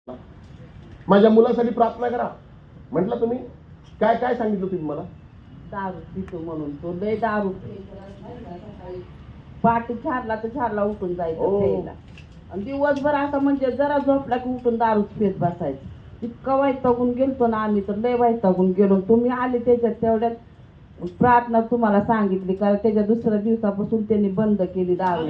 माझ्या मुलासाठी प्रार्थना करा म्हटलं. तुम्ही काय काय सांगितलं तुम्ही मला? दारू पितो म्हणून तो लय दारू पहाटे 4ला तर 4ला उठून जायचं प्यायला आणि दिवसभर असं म्हणजे जरा झोपला की उठून दारूच पेत बसायचं. इतका वैतागून गेलतो ना आम्ही, तर लय वैतागून गेलो. तुम्ही आले त्याच्यात तेवढ्यात प्रार्थना तुम्हाला सांगितली, कारण त्याच्या दुसऱ्या दिवसापासून त्यांनी बंद केली दारू.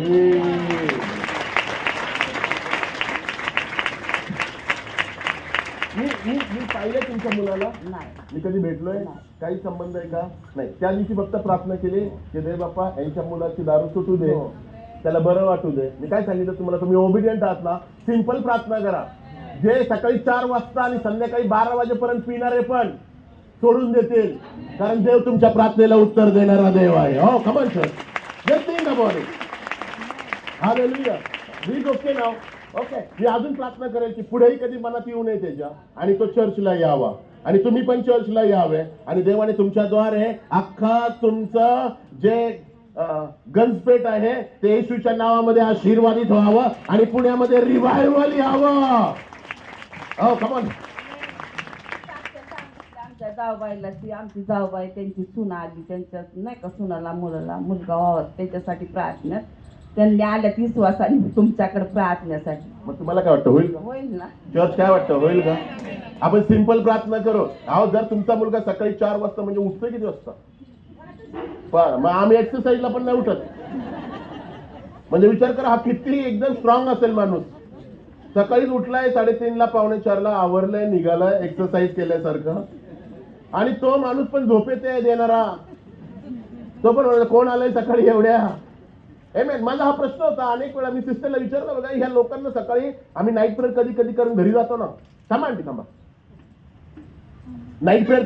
मी पाहिलं तुमच्या मुलाला, नाही मी कधी भेटलोय? नाही. काही संबंध आहे का? नाही. त्या दिवशी फक्त प्रार्थना केली की देव बाप्पा यांच्या मुलाची दारू सुटू दे, हो. त्याला बरं वाटू दे. मी काय सांगितलं तुम्हाला? तुम्ही ओबिडियंट आहात ना, सिंपल प्रार्थना करा. जे सकाळी 4 वाजता आणि संध्याकाळी 12 वाजेपर्यंत पिणारे पण सोडून देतील, कारण देव तुमच्या प्रार्थनेला उत्तर देणारा देव आहे. हो, come on sir, just think about it. Hallelujah. वीज ओके नाव. ओके, मी अजून प्रार्थना करेल की पुढेही कधी मनात येऊ नये त्याच्या, आणि तो चर्चला यावा, आणि तुम्ही पण चर्चला यावे, आणि देवाने तुमच्याद्वारे अख्खा तुमचं जे गंजपेट आहे ते येशूच्या नावामध्ये आशीर्वादित व्हावं, आणि पुण्यामध्ये रिवायवल यावं. हो, कमॉन. आमच्या जाऊबाईला ती आमची जाऊबाई त्यांची सून आली, त्यांच्या नाही का सुनाला मुलगा व्हावा त्याच्यासाठी प्रार्थना त्यांनी आल्या विश्वासाने तुमच्याकडे प्रार्थनेसाठी. मग तुम्हाला काय वाटतं, होईल का? होईल ना? चर्च काय वाटतं, होईल का? आपण सिंपल प्रार्थना करू. अहो, जर तुमचा मुलगा सकाळी 4 वाजता म्हणजे उठतो किती वाजता? मग आम्ही एक्सरसाइजला पण नाही उठत. म्हणजे विचार करा, हा किती एकदम स्ट्रॉंग असेल माणूस. सकाळीच उठलाय 3:30ला, 3:45ला आवरलाय, निघालाय एक्सरसाइज केल्यासारखं, आणि तो माणूस पण झोपेत आहे देणारा. तो पण म्हणाला, कोण आलाय सकाळी एवढ्या? माझा हा प्रश्न होता अनेक वेळा. मी सिस्टरला विचारलं, बघा ह्या लोकांना सकाळी आम्ही नाईट प्रेयर कधी कधी करून घरी जातो ना. थांबा आंटी, थांबा. Night prayer